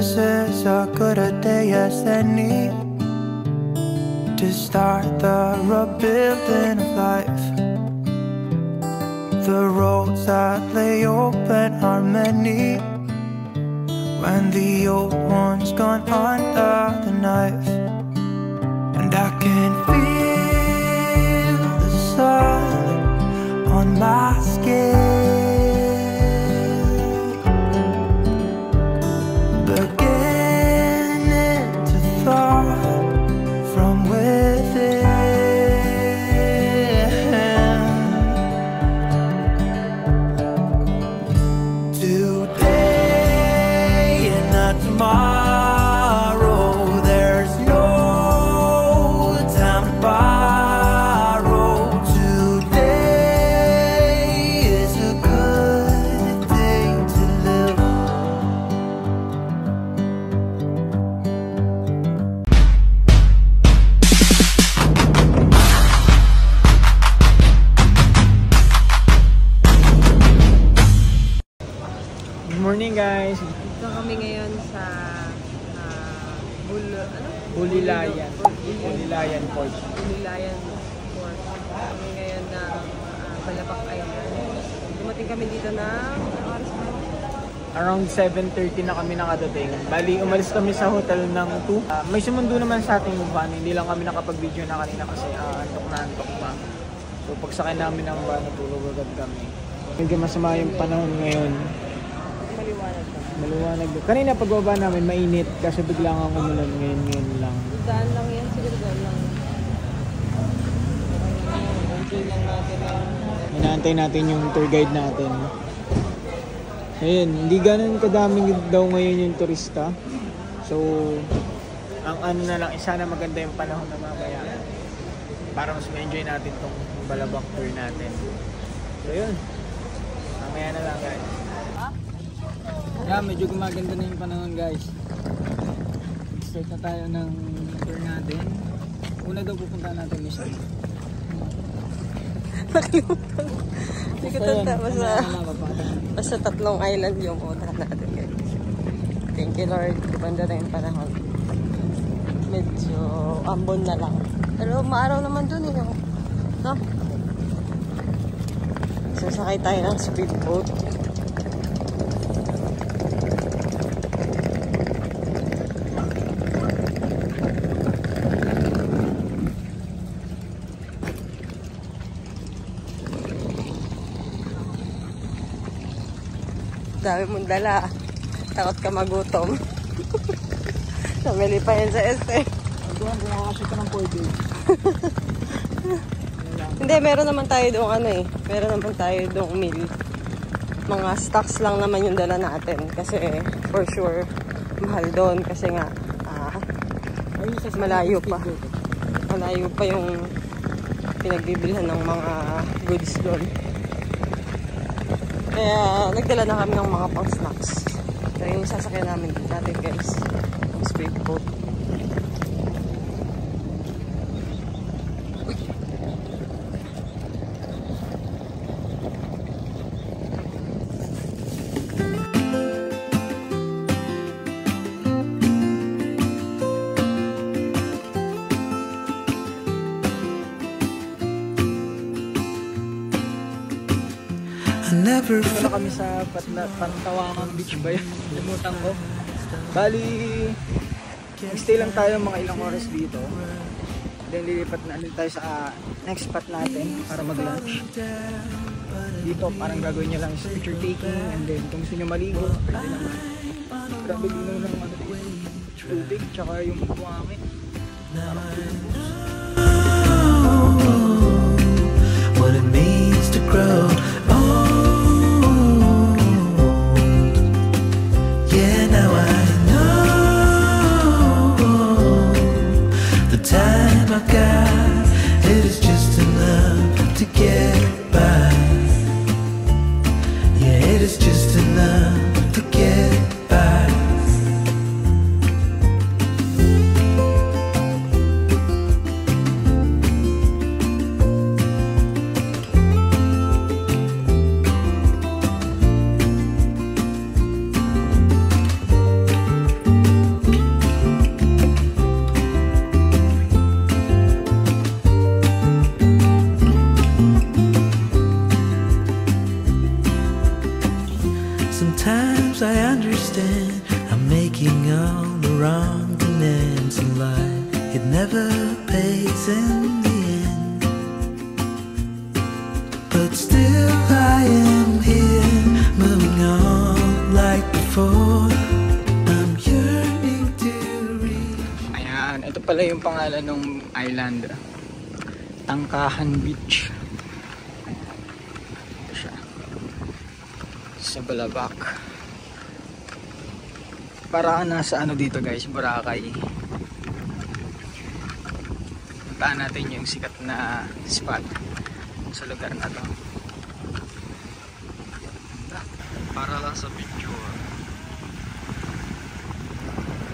This is as good a day as any to start the rebuilding of life. The roads that lay open are many when the old one's gone under the knife. And I can feel the sun on my skin, beginning to thaw from within. Today and not tomorrow, there's no time to borrow. Today is a good day to live. Good morning guys! Dito kami ngayon sa Bulilayan Port. Bulilayan Port. Kami ngayon ng Balabac Island. Dumating kami dito ng oras na? Around 7:30 na kami nakadating. Bali, umalis kami sa hotel ng 2. May sumundo naman sa ating van. Hindi lang kami nakapag-video na kanina kasi antok pa. So pagsakay namin ng van, natulog agad kami. Medyo masama yung panahon ngayon. Maliwanag. Kanina pagbaba namin mainit kasi biglang ang umulan ngayon lang. Daan lang yan, siguro daan lang. Enjoy lang natin yan. Inaantay natin yung tour guide natin. Ayun, hindi ganun kadaming daw ngayon yung turista. So, ang ano na lang, sana maganda yung panahon na mamaya para mas ma-enjoy natin tong Balabac tour natin. So, yun. Mamaya na lang guys. Yeah, medyo gumaganda na yung panahon guys. Start na tayo ng tour natin. Una daw pupunta natin mission. Nakalimutan. Hindi ko tanda. Basta 3 island yung punta natin guys. Thank you Lord. Gumanda na yung panahon. Medyo ambon na lang. Pero maaraw naman dun eh. No? Sasakay tayo ng speedboat. Dami mong dala. Takot ka magutom. Namili pa yan sa este. Doon, nakakasya ka ng 4 days. Hindi, meron naman tayo doon Meron naman tayo doon meal. Mga stocks lang naman yung dala natin. Kasi for sure, mahal doon. Kasi nga, malayo pa. Malayo pa yung pinagbibilhan ng mga goods doon. Kaya nagdala na kami ng mga pang snacks. Kaya yung sasakyan namin natin guys. Speedboat. Never Wala kami sa Pantawangan Beach ba yun? Limutan ko. Bali, stay lang tayo mga ilang oras dito. Then lilipat na ulit tayo sa next spot natin para mag-lunch. Dito parang gagawin nyo lang is picture taking, and then kung gusto nyo maligo, pwede naman. Grabe linaw ng tubig, tsaka yung buhangin. what it means to grow old. Yeah, now I know the time I got, it is just enough to get by. Yeah, it is just enough to get by. wasting. I'm making all the wrong commands in life. It never pays in the end, but still I am here, moving on like before. I'm yearning to reach. Ayan, ito pala yung pangalan ng island. Tangkahan Beach. Ito siya. Sa Balabac. Para nasa ano dito guys, Boracay. Puntaan natin yung sikat na spot sa lugar na to. Para lang sa picture.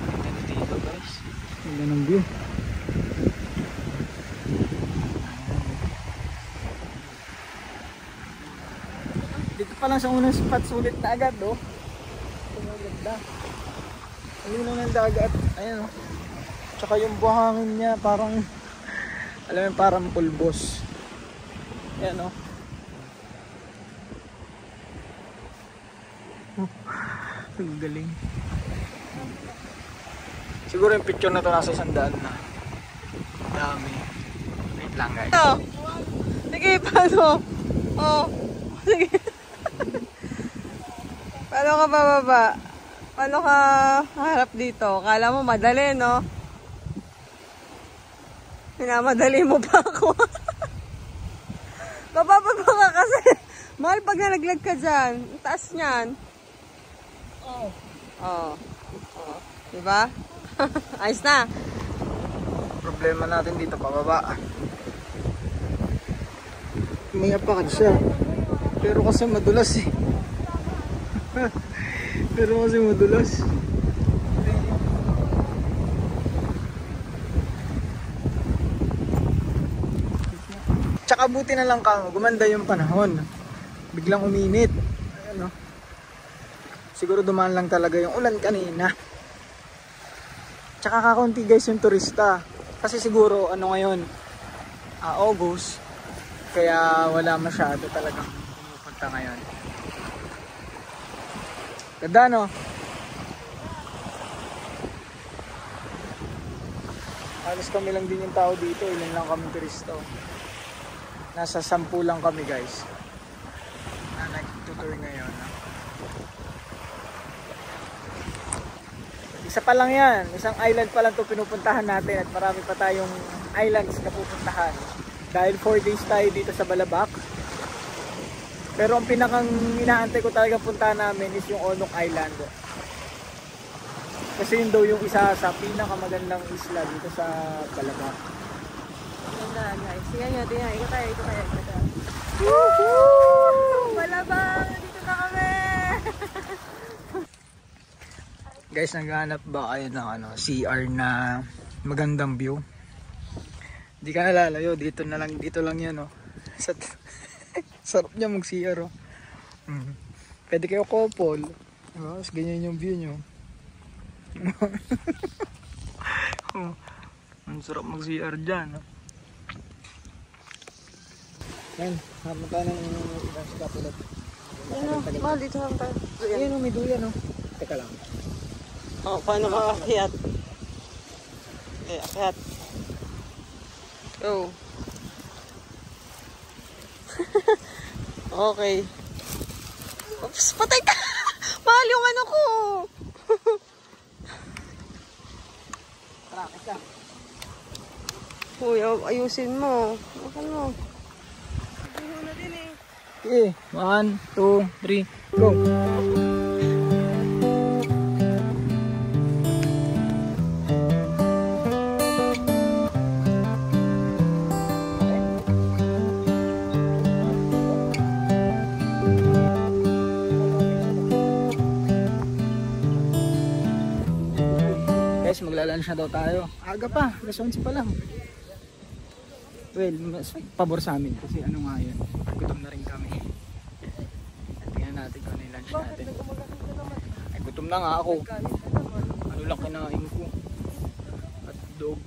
Ganda dito guys. Ganda ng view. Dito pa lang sa unang spot, sulit na agad oh. Ito na ganda. Ayun lang ng dagat. Ayan oh. Tsaka yung buhangin niya parang, alam mo parang pulbos. Ayan oh. Ang galing. Siguro yung picture na to nasa 100 na. Dami. Wait lang guys. Oh. Sige, paano? Oh. Sige. Paano ka bababa? Paano ka harap dito? Kala mo madali, no? Minamadali mo pa ako. Bababa ka kasi. Mahal pag nalaglag ka dyan. Ang taas niyan. Oh. Oh. Oh. Diba? Ayos na. Problema natin dito pababa. May apakad siya. Pero kasi madulas eh. Pero kasi madulas. Tsaka buti na lang ka, gumanda yung panahon. Biglang uminit. Ayan, no? Siguro dumaan lang talaga yung ulan kanina. Tsaka kakaunti guys yung turista. Kasi siguro ano ngayon, August. Kaya wala masyado talagang pumupunta ngayon. Ganda no? Halos kami lang din yung tao dito. Ilan lang kami turista. Nasa 10 lang kami guys. Na nag-tutor ngayon. Isa pa lang yan. Isang island pa lang ito pinupuntahan natin. At marami pa tayong islands na pupuntahan. Dahil 4 days tayo dito sa Balabac. Pero ang pinakang inaantay ko talaga puntahan namin is yung Onok Island. Kasi yun daw yung isa sa pinakamagandang isla dito sa Balabac. Ganda guys. Sige nyo, tingnan. Ikaw tayo. Woohoo! Balabac! Dito na kami! Guys, naghahanap ba kayo ng CR na magandang view? Hindi ka nalalayo. Dito lang yan oh. Sarap niya mag-CR oh. Pwede kayo couple. Diba? Tapos ganyan yung view nyo. Oh, ang sarap mag-CR dyan oh. Yan, hama tayo ng ibang scapulat. Mahal dito lang tayo. Ayan oh, may duyan oh. Teka lang. Oh, paano ka akyat? Eh, akyat. Go. Okay. Oops, patay ka! Mahal yung ano ko! Tara, isa. Uy, ayusin mo. Makan mo. Ayun na din eh. Okay, 1, 2, 3, go! Magla-lunch na daw tayo. Aga pa, alas 11 pa lang. Well, mas pabor sa amin kasi ano nga yun. Gutom na rin kami. Tingnan natin kung ano yung lunch natin. Ay, gutom na nga ako. Ano lang kinain ko? Hotdog.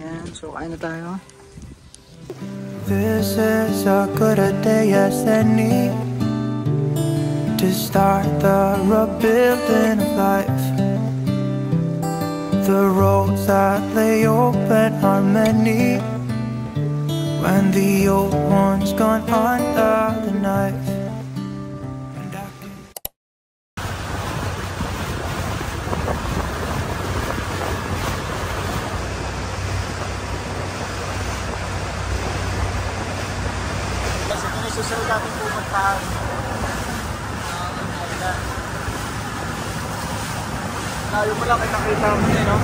Yan, so kain na tayo. This is as good a day as any to start the rebuilding of life. The roads that lay open are many when the old one's gone under the knife. Kasi kung isusunod natin pupuntahan layo mo lang nakita mo eh, no?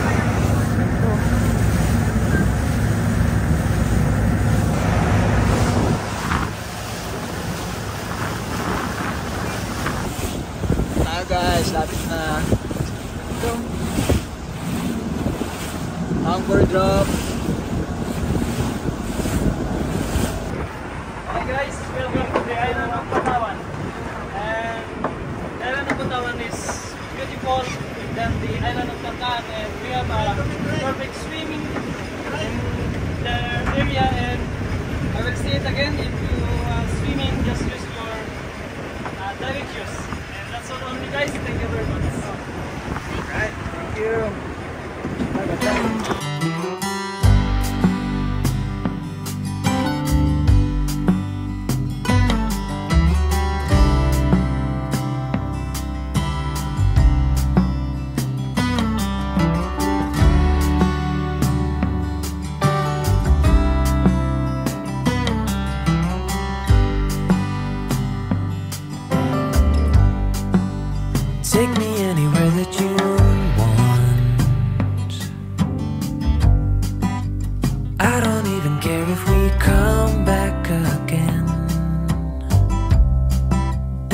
Tayo guys, lapit na ito Anchor drop. Okay guys, welcome to the island of Patawan. And the island of Patawan is beautiful than the island of Bataan, and we have a perfect swimming in the area. And I will say it again, if you are swimming, just use your diving shoes. And that's all only guys, thank you very much. Alright, thank you. Take me anywhere that you want. I don't even care if we come back again.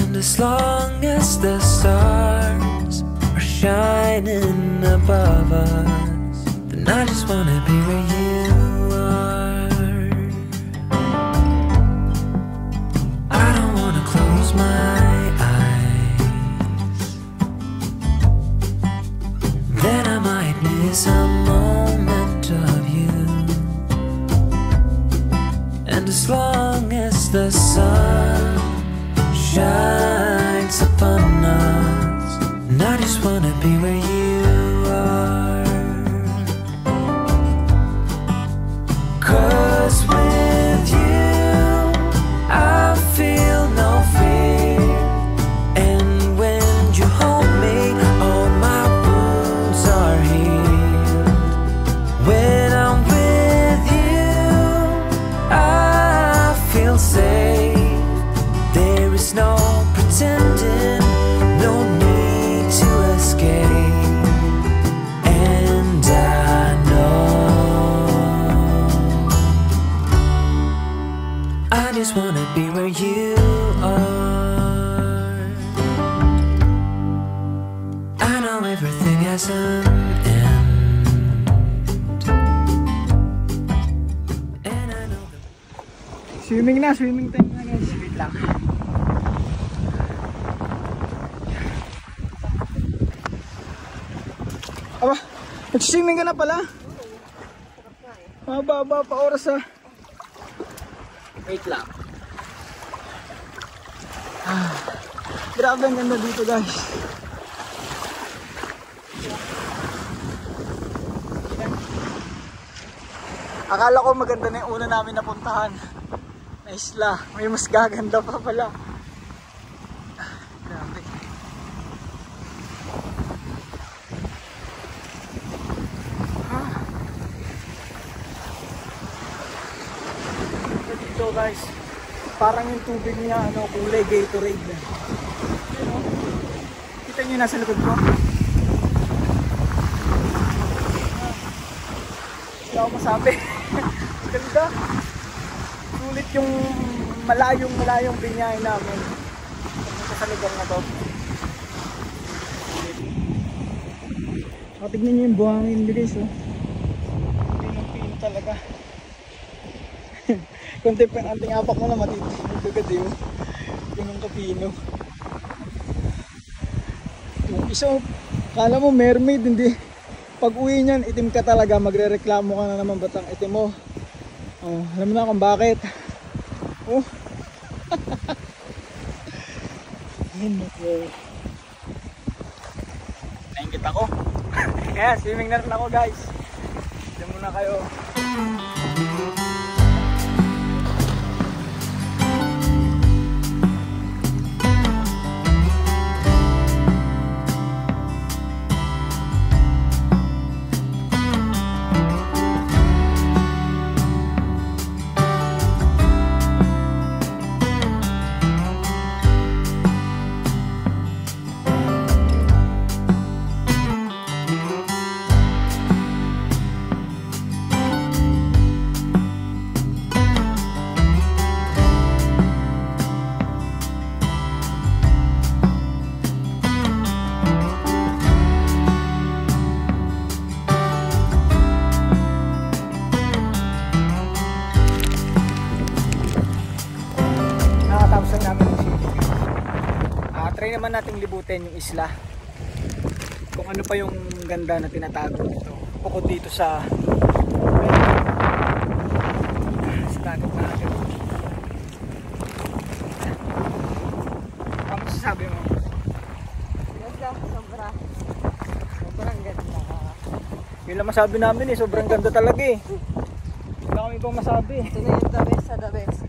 And as long as the stars are shining above us, then I just wanna be where you are. I don't wanna close my a moment of you. And as long as the sun shines upon us, and I just wanna be where you are. 'Cause with you I feel no fear, and when you hold me all my wounds are healed. When I'm with you, I feel safe. There is no pretending, no need to escape. And I know I just wanna be where you are. I know everything has an end. Swimming time na guys. Wait lang. Aba, nag-swimming ka na pala? Mababa pa oras ah. Wait lang. Grabe ang ganda dito guys. Akala ko maganda na yung una namin napuntahan na isla. May mas gaganda pa pala. Grabe. Dito guys, parang yung tubig niya kulay Gatorade na. Kita nyo nasa likod ko. Hindi ako masabi. Ganda. Sulit yung malayong binyahe namin sa lugar na to. Tignan nyo yung buhangin guys oh. Pinong-pino talaga. Kunti pa yung anting apak mo na matitagad yun. Pinong kapino. Yung isa, kala mo mermaid, hindi. Pag uwi niyan, itim ka talaga, magre-reklamo ka na naman batang itim mo. Oh, alam mo na kung bakit. Oh. Naingit ako. Kaya swimming na rin ako guys. Diyan muna kayo. Try naman nating libutin yung isla. Kung ano pa yung ganda na tinatago dito. Bukod dito sa dagat natin. Ano masasabi mo? Ganda, sobra. Sobrang ganda. Yun lang masabi namin eh. Sobrang ganda talaga eh. Wala kami pong masabi. Ito na yung the best sa the best.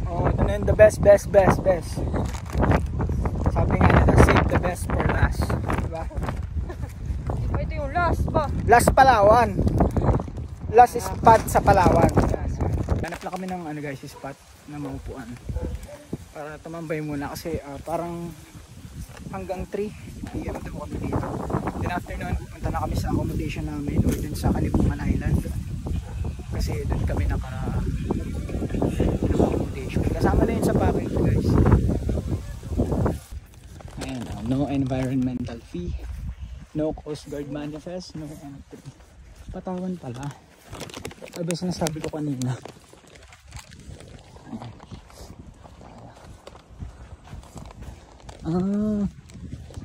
Oh, ito na yung the best. Sabi nga nila, save the best for last. Diba? Diba ito yung last ba? Last Palawan. Last spot sa Palawan. Hanap lang kami ng ano guys, spot na maupuan. Para tumambay muna kasi parang hanggang 3 PM daw kami dito. Then after nun, pupunta na kami sa accommodation namin or dun sa Kalipungan Island. Kasi dun kami accommodation. Kasama na yun sa package guys. Ayan, no environmental fee, no Coast Guard manifest, no entry. Patawan pala. Sabi sinasabi ko kanina.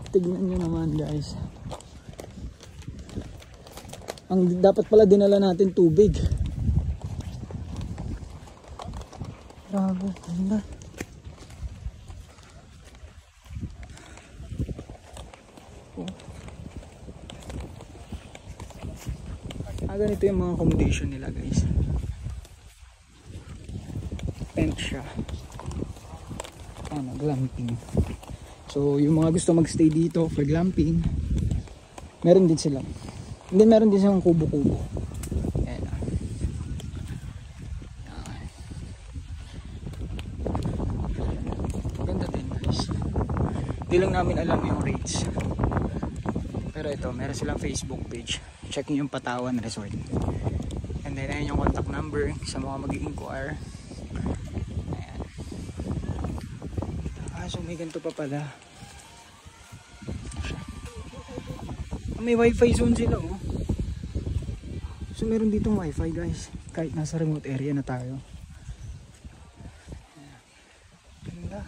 Tignan nyo naman guys. Ang dapat pala dinala natin tubig. Grabe, ganda. Ganito yung mga accommodation nila guys. Tent siya. Ano, glamping. So yung mga gusto magstay dito for glamping, meron din sila. Hindi, meron din silang kubo-kubo. Ayan. Ganda din guys. Hindi lang namin alam yung rates. Pero ito, meron silang Facebook page. Check nyo yung Patawan Resort. And then ayan yung contact number sa mga mag-i-inquire. Ayan. So may ganito pa pala. May wifi zone sila oh. So meron ditong wifi guys. Kahit nasa remote area na tayo. Ganda.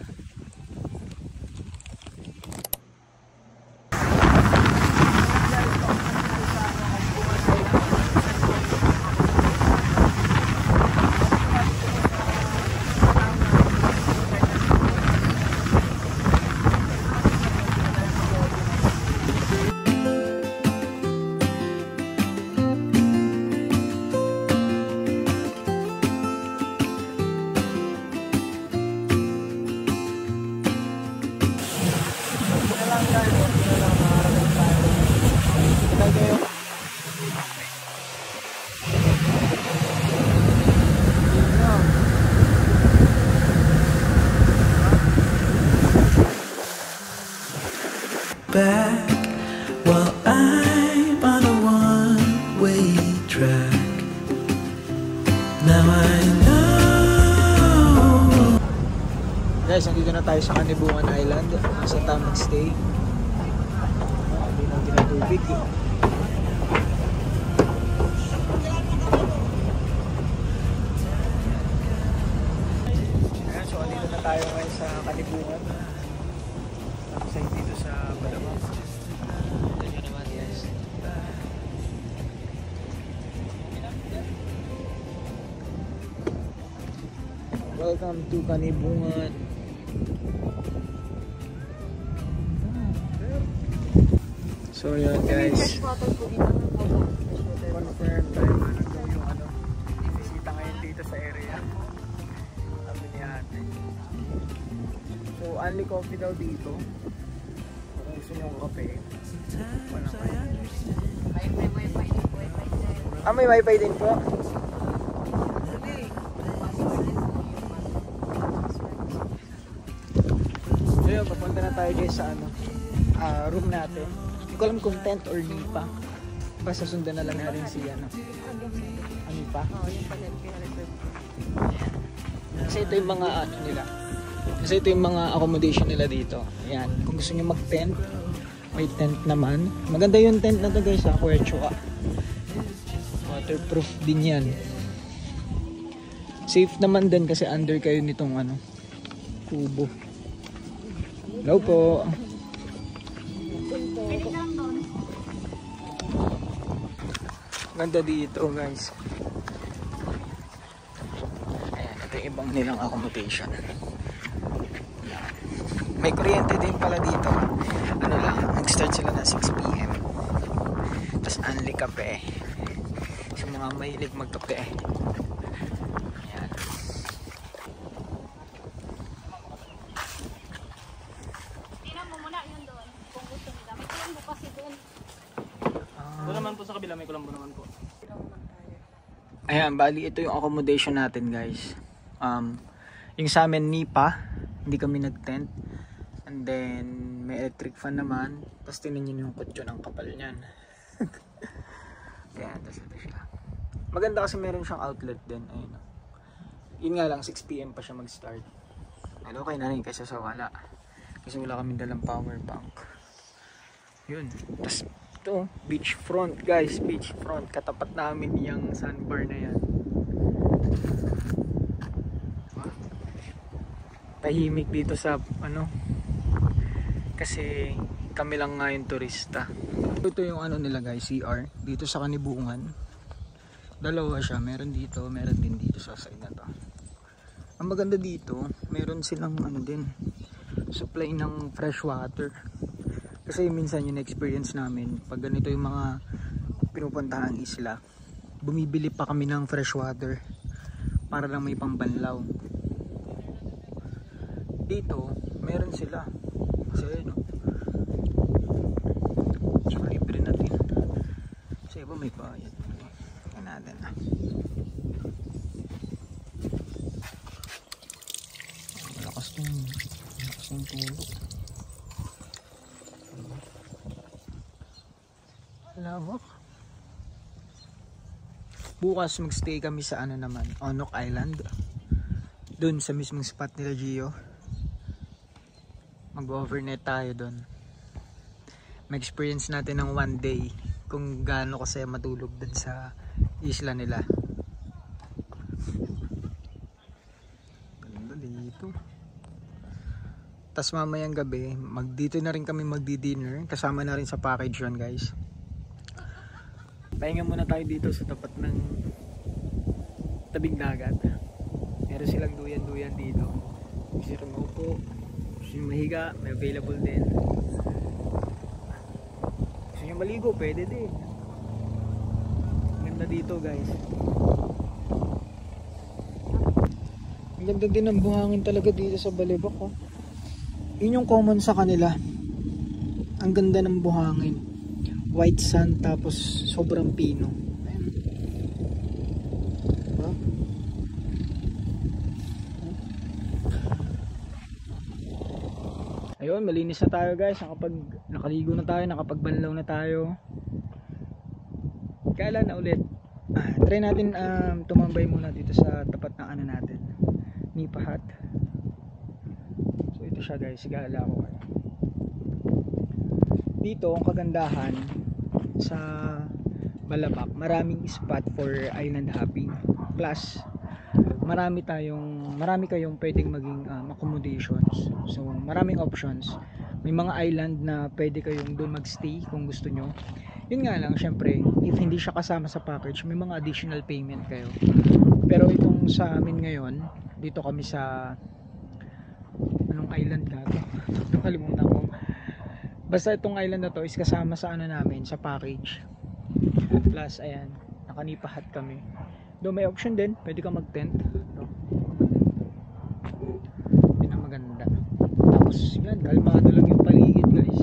Back while I'm on a one-way track. Now I know. Guys, nandito na tayo sa Kalipungan Island. Sa tamang stay. Hindi natin ang tubig. Ayan, so dito na tayo ngayon sa Kalipungan. Side dito sa Balawang. Ito naman guys. Welcome to Kanibungan. So yun guys, confirm tayo na daw yung bisita ngayon dito sa area. Sabi ni ate. So only coffee daw dito. Kung gusto nyo kape, walang kayo. May wifi din po. So yun, papunta na tayo guys sa room natin. Hindi ko alam kung tent or nipa. Basta sundan na lang natin si nipa. Kasi ito yung mga nila. Kasi ito yung mga accommodation nila dito. Ayan, kung gusto nyo mag-tent, may tent naman. Maganda yung tent na to guys, Quechua. Waterproof din yan. Safe naman din kasi under kayo nitong kubo. Hello po. Ganda dito guys. Ayan, ito yung ibang nilang accommodation. May kuryente din pala dito. Nag-start sila na 6 PM. Tapos only kape. Sa mga mahilig magkape. Ayan. Tingnan mo muna yun doon. Kung gusto nila. May kulambo kasi doon. Doon naman po sa kabila, may kulambo naman po. Ayan, bali ito yung accommodation natin guys. Yung sa amin nipa, hindi kami nag-tent. And then may electric fan naman. Tapos tingnan nyo yung kutyo ng kapal niyan. Ayan, tapos ito siya. Maganda kasi meron siyang outlet din. Ayun. Yun nga lang, 6 PM pa siya mag-start. And okay na rin kasi sa wala. Kasi wala kami dalang power bank. Yun. Tapos ito, beach front guys. Beach front. Katapat namin yung sandbar na yan. Tahimik dito sa kasi kami lang nga yung turista. Ito yung nila guys, CR dito sa Kanibungan. Dalawa siya, meron dito, meron din dito sa side na to. Ang maganda dito, meron silang din supply ng fresh water. Kasi minsan yung experience namin pag ganito yung mga pinupuntahan isla, bumibili pa kami ng fresh water para lang may pambanlaw. Dito meron sila kasi so libre natin sa iba may bayad. Yan natin malakas yung tulog. Lawak. Bukas magstay kami sa naman, Onok Island. Doon sa mismong spot nila Gio. Mag-overnight tayo doon. Ma-experience natin ng 1 day kung gaano kasi matulog doon sa isla nila. Ganda dito. Tapos mamayang gabi, dito na rin kami magdi-dinner. Kasama na rin sa package yun guys. Pahinga muna tayo dito sa tapat ng tabing dagat. Meron silang duyan-duyan dito. Gusto nyo upo, gusto nyo mahiga, may available din. Gusto nyo maligo, pwede din. Ganda dito guys. Ang ganda din ng buhangin talaga dito sa Balibak. Yun yung common sa kanila. Ang ganda ng buhangin. White sand tapos sobrang pino. Ayun, malinis na tayo guys. Nakaligo na tayo, nakapagbanlaw na tayo. Kailan na ulit? Try natin tumambay muna dito sa tapat ng natin, Nipa Hut. So ito siya guys, gala ko kayo. Dito ang kagandahan sa Balabac, maraming spot for island hopping. Plus marami kayong pwedeng maging accommodations. So maraming options. May mga island na pwede kayong doon magstay kung gusto nyo. Yun nga lang, syempre if hindi siya kasama sa package, may mga additional payment kayo. Pero itong sa amin ngayon, dito kami sa anong island na to? Nakalimutan ko. Basta itong island na to is kasama sa ano namin, sa package. Plus ayan, nakanipa hut kami. Do may option din, pwede ka mag-tent. No? Yun ang maganda. Tapos yan, kalmado lang yung paligid guys.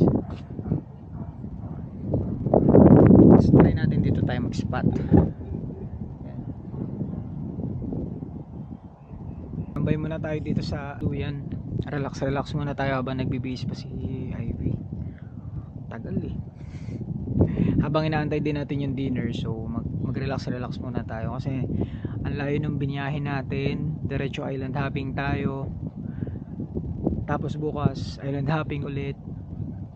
Let's try natin dito tayo mag-spot. Yan. Tambay muna tayo dito sa Duyan. Relax muna tayo habang nagbibihis pa si Ivy. Tagal eh. Habang inaantay din natin yung dinner, so mag-relax muna tayo kasi ang layo ng binyahe natin. Diretso island hopping tayo, tapos bukas island hopping ulit.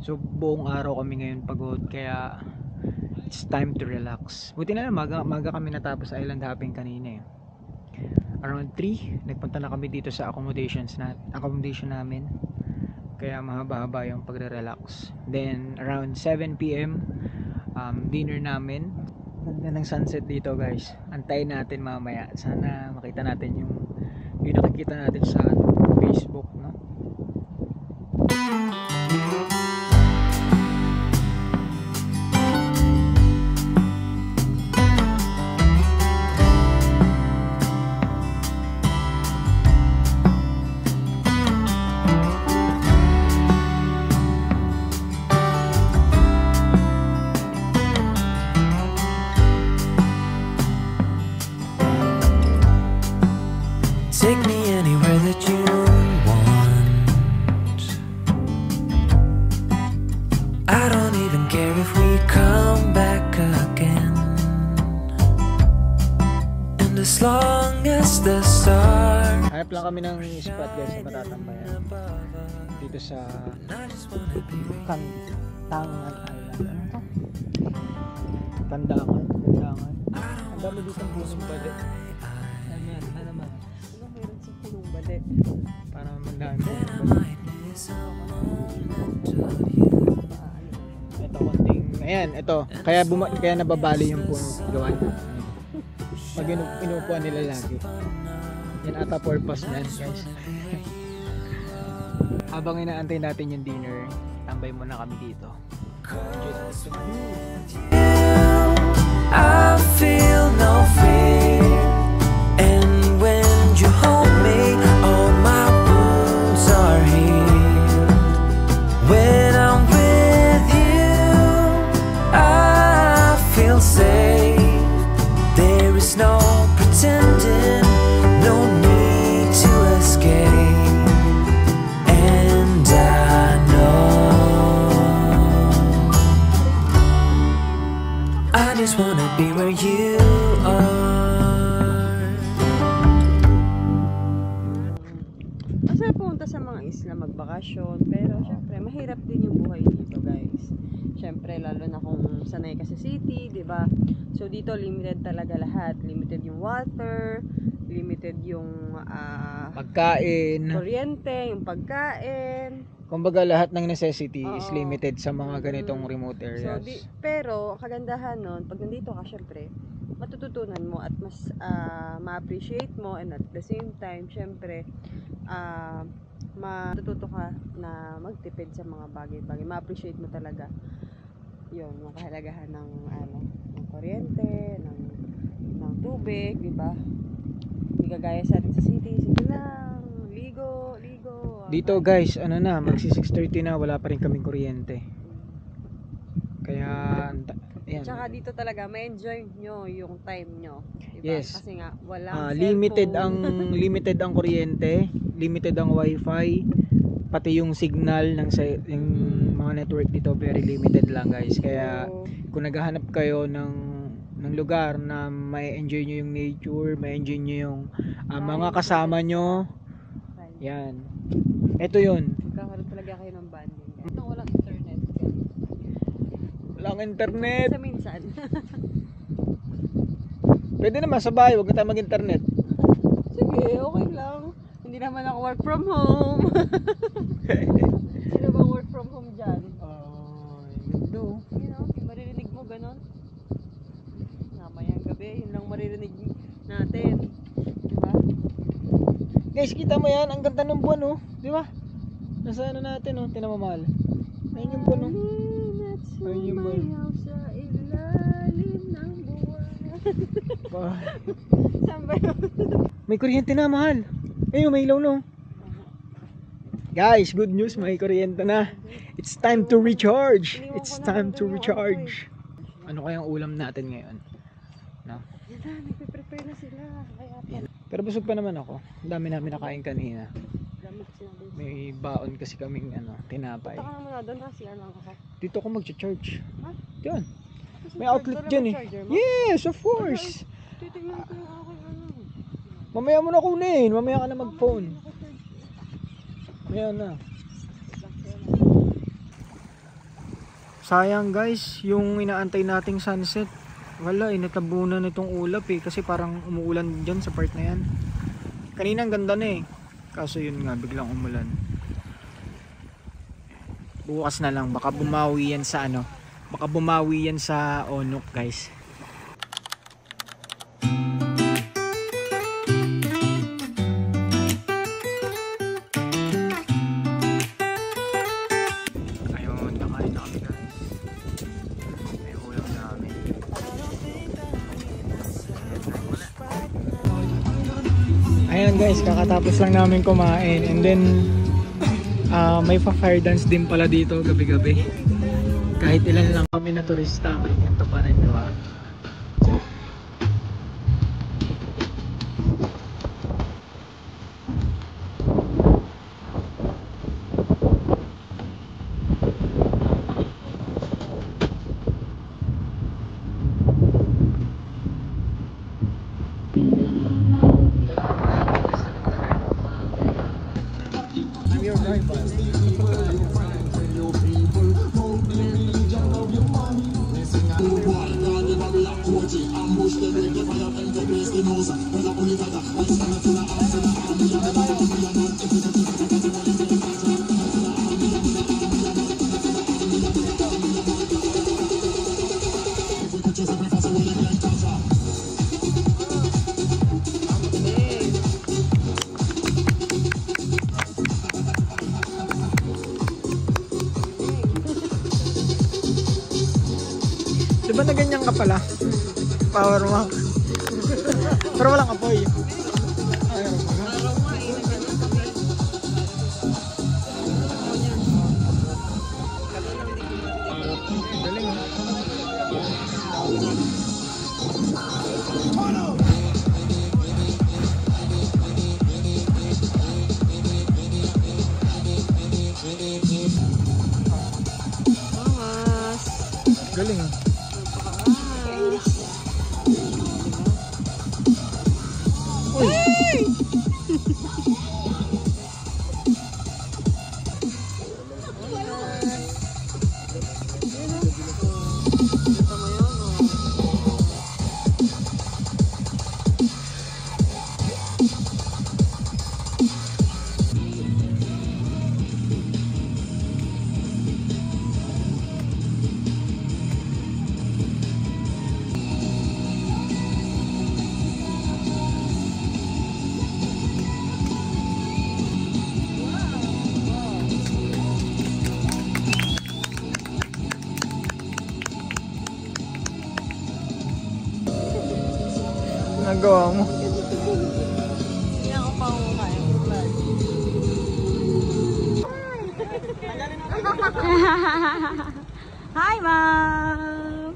So buong araw kami ngayon pagod, kaya it's time to relax. Buti na lang maga kami natapos sa island hopping kanina eh. Around 3 nagpunta na kami dito sa accommodation namin, kaya mahaba-haba yung pagre-relax. Then around 7 PM dinner namin. Ganda ng sunset dito guys. Antayin natin mamaya, sana makita natin yung nakikita natin sa Facebook, no? Take me anywhere that you want. I don't even care if we come back again. And as long as the stars. Hanap lang kami ng spot guys na matatambayan dito sa Tandangan Island. Ano to? Tandangan. Ang dami dito ng punong bali. Ano naman? Meron sa punong bali. Para magdaan punong bali. Ito konting, ayan, ito. Kaya nababali yung punong gawan. Pag inuupuan nila lagi. Yan ata purpose niyan guys. Habang inaantay natin yung dinner, tambay muna kami dito. I feel no fear, and when you hold me, all my wounds are healed. When I'm with you, I feel safe. There is no pretending, no need to escape. And I know I just wanna be where you are. Masarap pumunta sa mga isla magbakasyon, pero syempre mahirap din yung buhay dito guys. Syempre lalo na kung sanay ka sa city, di ba? So dito limited talaga lahat. Limited yung water, limited yung Pagkain. kuryente, yung pagkain. Kumbaga lahat ng necessity is Oo. limited sa mga ganitong remote So, areas. pero kagandahan nun, pag nandito ka syempre, matututunan mo at mas ma-appreciate mo, and at the same time, syempre, matututo ka na magtipid sa mga bagay-bagay. Ma-appreciate mo talaga yun, yung kahalagahan ng kuryente, ng tubig, di ba? Hindi kagaya sa atin sa city, sige lang, ligo. Dito guys, ano na, magsi 6:30 na, wala pa rin kaming kuryente. Kaya, ayan. Tsaka dito talaga, ma-enjoy nyo yung time nyo. Diba? Yes. Kasi nga, walang limited cellphone. limited ang kuryente, limited ang wifi, pati yung signal yung mga network dito very limited lang guys. Kaya So, kung naghahanap kayo ng lugar na may enjoy nyo yung nature, may enjoy nyo yung mga kasama nyo, yan. Ito yun. magkakaroon talaga kayo ng bonding. Ito walang internet. Walang internet. Sa minsan. Pwede naman sa bahay, huwag na tayo mag-internet. Sige, okay lang. Hindi naman ako work from home. Sino bang work from home dyan? Ganda. You know, yung maririnig mo ganon. Namayang gabi, yun lang maririnig natin. Diba? Guys, kita mo yan? Ang ganda ng buwan, oh. Di ba? Nasa ano natin, oh. Tinamamahal. Ayun yung buwan, oh. Ayun yung buwan. Sa ilalim ng buwan. Saan ba yun? May kuryente na, mahal. Ayun, may ilaw, no? Guys, good news. May kuryente na. It's time to recharge. It's time to recharge. Ano kayang ulam natin ngayon? No? Yan na, nagpe-prepare na sila. Kaya Pero busog pa naman ako. Ang dami namin nakain kanina. damit sinabi. May baon kasi kaming tinapay. Punta ka naman na doon, CR lang ako. Dito ako mag-charge. Ha? Diyan. Tapos May outlet mag-charge dyan, eh. charger mo? Yes, of course. Titingnan ko yung aking ano. Mamaya mo na kunin. Mamaya ka na mag-phone. Mamaya na. Sayang guys, yung inaantay nating sunset. Wala, natabunan itong ulap eh. Kasi parang umuulan dyan sa part na yan. Kanina ang ganda na eh. Kaso yun nga, biglang umulan. Bukas na lang, baka bumawi yan sa baka bumawi yan sa Onok guys. Ayun, nakain na kami guys. May ulam namin. Ayan guys, kakatapos lang namin kumain. And then may pa-fire dance din pala dito gabi-gabi. Kahit ilan lang kami na turista, may ganito pa rin, diba? I'm your driver. Diba na ganyan ka pala? Power walk. Pero walang apoy. Ayun. Galing ah. Galing ah. Nagawa mo. Hindi ako pa kumakain. Hi, Mom!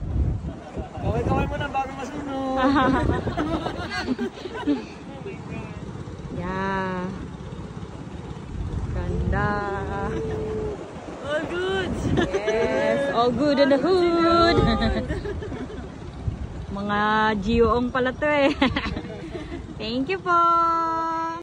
Kaway-kaway mo na bago masunog. Yeah. Ganda. All good. Yes, all good in the hood. Mga GOong pala to eh. Thank you po.